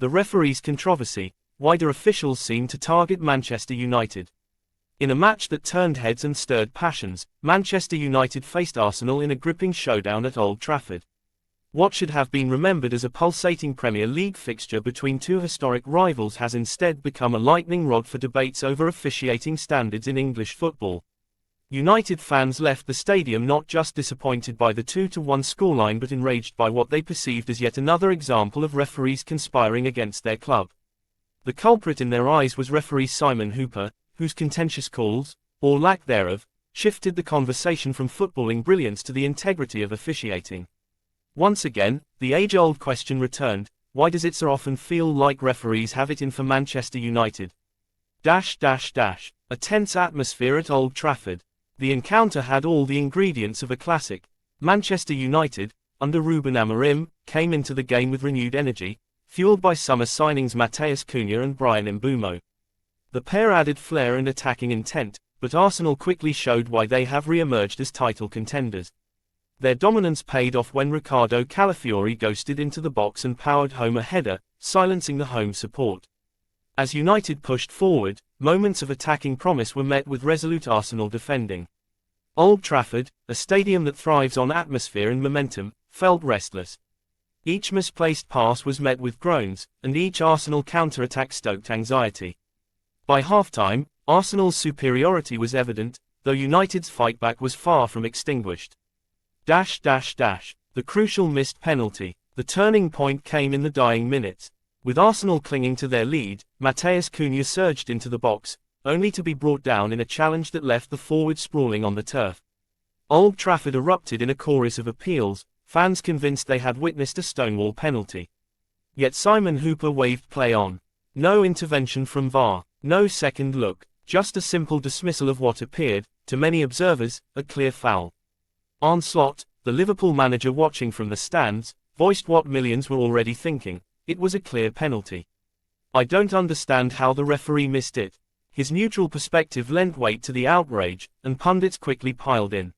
The referees' controversy: why do officials seem to target Manchester United? In a match that turned heads and stirred passions, Manchester United faced Arsenal in a gripping showdown at Old Trafford. What should have been remembered as a pulsating Premier League fixture between two historic rivals has instead become a lightning rod for debates over officiating standards in English football. United fans left the stadium not just disappointed by the 2-1 scoreline but enraged by what they perceived as yet another example of referees conspiring against their club. The culprit in their eyes was referee Simon Hooper, whose contentious calls, or lack thereof, shifted the conversation from footballing brilliance to the integrity of officiating. Once again, the age-old question returned: why does it so often feel like referees have it in for Manchester United? A tense atmosphere at Old Trafford. The encounter had all the ingredients of a classic. Manchester United, under Ruben Amorim, came into the game with renewed energy, fueled by summer signings Matheus Cunha and Bryan Mbeumo. The pair added flair and attacking intent, but Arsenal quickly showed why they have re-emerged as title contenders. Their dominance paid off when Ricardo Calafiori ghosted into the box and powered home a header, silencing the home support. As United pushed forward, moments of attacking promise were met with resolute Arsenal defending. Old Trafford, a stadium that thrives on atmosphere and momentum, felt restless. Each misplaced pass was met with groans, and each Arsenal counter-attack stoked anxiety. By halftime, Arsenal's superiority was evident, though United's fightback was far from extinguished. The crucial missed penalty. The turning point came in the dying minutes. With Arsenal clinging to their lead, Matheus Cunha surged into the box, only to be brought down in a challenge that left the forward sprawling on the turf. Old Trafford erupted in a chorus of appeals, fans convinced they had witnessed a Stonewall penalty. Yet Simon Hooper waved play on. No intervention from VAR, no second look, just a simple dismissal of what appeared, to many observers, a clear foul. Arne Slot, the Liverpool manager watching from the stands, voiced what millions were already thinking: it was a clear penalty. I don't understand how the referee missed it. His neutral perspective lent weight to the outrage, and pundits quickly piled in.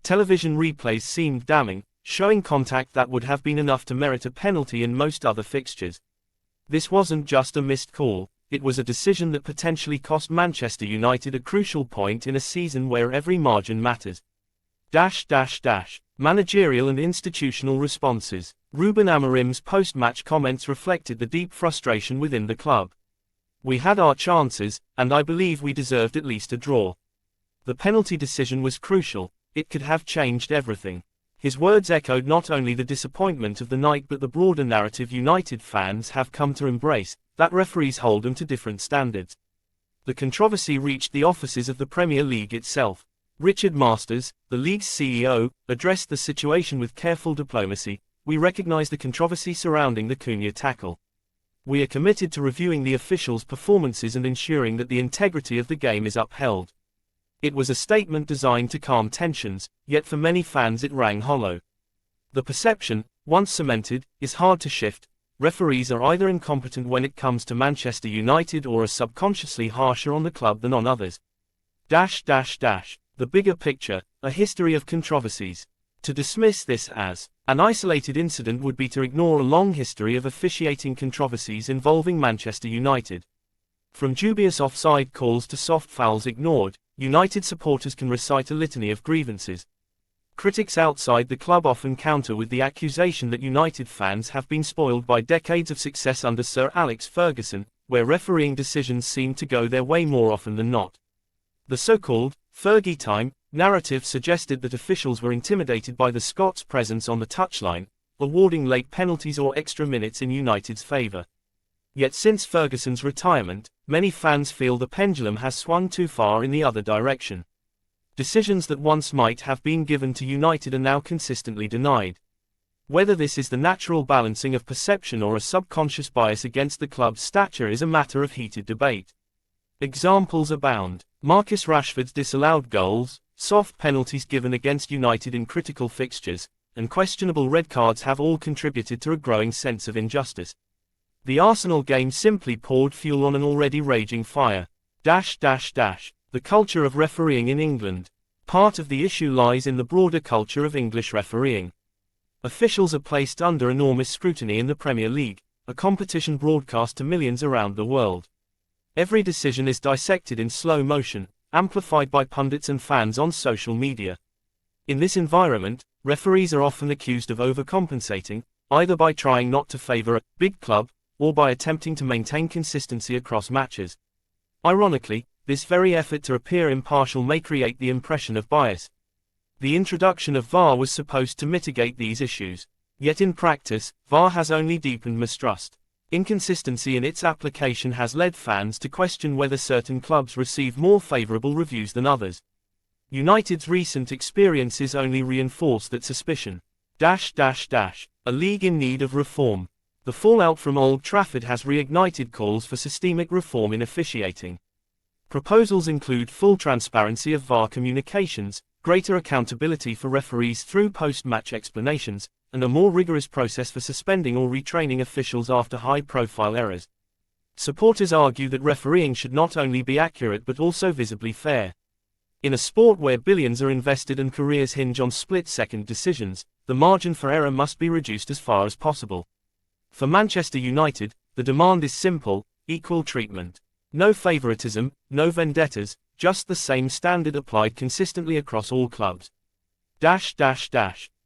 Television replays seemed damning, showing contact that would have been enough to merit a penalty in most other fixtures. This wasn't just a missed call, it was a decision that potentially cost Manchester United a crucial point in a season where every margin matters. Managerial and institutional responses. Ruben Amorim's post-match comments reflected the deep frustration within the club. We had our chances, and I believe we deserved at least a draw. The penalty decision was crucial, it could have changed everything. His words echoed not only the disappointment of the night but the broader narrative United fans have come to embrace, that referees hold them to different standards. The controversy reached the offices of the Premier League itself. Richard Masters, the league's CEO, addressed the situation with careful diplomacy. We recognize the controversy surrounding the Cunha tackle. We are committed to reviewing the officials' performances and ensuring that the integrity of the game is upheld. It was a statement designed to calm tensions, yet for many fans it rang hollow. The perception, once cemented, is hard to shift. Referees are either incompetent when it comes to Manchester United or are subconsciously harsher on the club than on others. The bigger picture, a history of controversies. To dismiss this as an isolated incident would be to ignore a long history of officiating controversies involving Manchester United. From dubious offside calls to soft fouls ignored, United supporters can recite a litany of grievances. Critics outside the club often counter with the accusation that United fans have been spoiled by decades of success under Sir Alex Ferguson, where refereeing decisions seem to go their way more often than not. The so-called Fergie time narrative suggested that officials were intimidated by the Scots' presence on the touchline, awarding late penalties or extra minutes in United's favour. Yet since Ferguson's retirement, many fans feel the pendulum has swung too far in the other direction. Decisions that once might have been given to United are now consistently denied. Whether this is the natural balancing of perception or a subconscious bias against the club's stature is a matter of heated debate. Examples abound. Marcus Rashford's disallowed goals, soft penalties given against United in critical fixtures, and questionable red cards have all contributed to a growing sense of injustice. The Arsenal game simply poured fuel on an already raging fire. The culture of refereeing in England. Part of the issue lies in the broader culture of English refereeing. Officials are placed under enormous scrutiny in the Premier League, a competition broadcast to millions around the world. Every decision is dissected in slow motion, amplified by pundits and fans on social media. In this environment, referees are often accused of overcompensating, either by trying not to favor a big club, or by attempting to maintain consistency across matches. Ironically, this very effort to appear impartial may create the impression of bias. The introduction of VAR was supposed to mitigate these issues. Yet in practice, VAR has only deepened mistrust. Inconsistency in its application has led fans to question whether certain clubs receive more favorable reviews than others. United's recent experiences only reinforce that suspicion. A league in need of reform. The fallout from Old Trafford has reignited calls for systemic reform in officiating. Proposals include full transparency of VAR communications, greater accountability for referees through post-match explanations, and a more rigorous process for suspending or retraining officials after high-profile errors. Supporters argue that refereeing should not only be accurate but also visibly fair. In a sport where billions are invested and careers hinge on split-second decisions, the margin for error must be reduced as far as possible. For Manchester United, the demand is simple: equal treatment. No favoritism, no vendettas, just the same standard applied consistently across all clubs.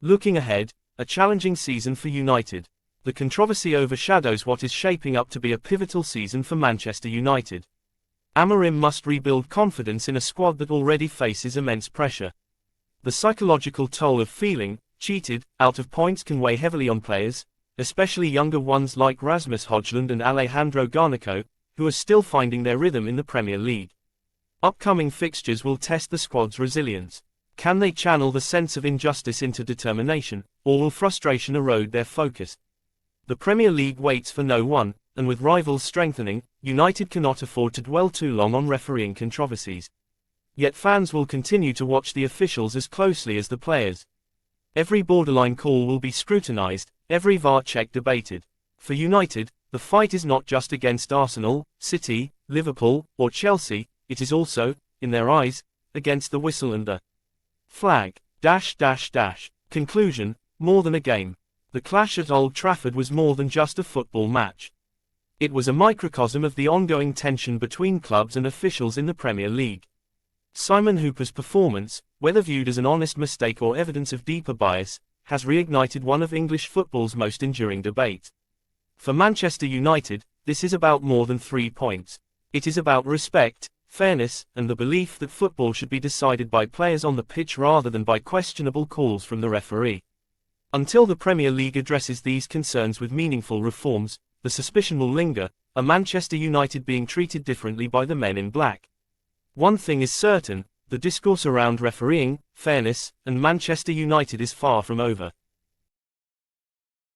Looking ahead, a challenging season for United. The controversy overshadows what is shaping up to be a pivotal season for Manchester United. Amorim must rebuild confidence in a squad that already faces immense pressure. The psychological toll of feeling cheated out of points can weigh heavily on players, especially younger ones like Rasmus Højlund and Alejandro Garnacho, who are still finding their rhythm in the Premier League. Upcoming fixtures will test the squad's resilience. Can they channel the sense of injustice into determination, or will frustration erode their focus? The Premier League waits for no one, and with rivals strengthening, United cannot afford to dwell too long on refereeing controversies. Yet fans will continue to watch the officials as closely as the players. Every borderline call will be scrutinized, every VAR check debated. For United, the fight is not just against Arsenal, City, Liverpool, or Chelsea, it is also, in their eyes, against the whistle and the flag. Conclusion: more than a game. The clash at Old Trafford was more than just a football match. It was a microcosm of the ongoing tension between clubs and officials in the Premier League. Simon Hooper's performance, whether viewed as an honest mistake or evidence of deeper bias, has reignited one of English football's most enduring debates. For Manchester United, this is about more than 3 points. It is about respect, fairness, and the belief that football should be decided by players on the pitch rather than by questionable calls from the referee. Until the Premier League addresses these concerns with meaningful reforms, the suspicion will linger: are Manchester United being treated differently by the men in black? One thing is certain: the discourse around refereeing, fairness, and Manchester United is far from over.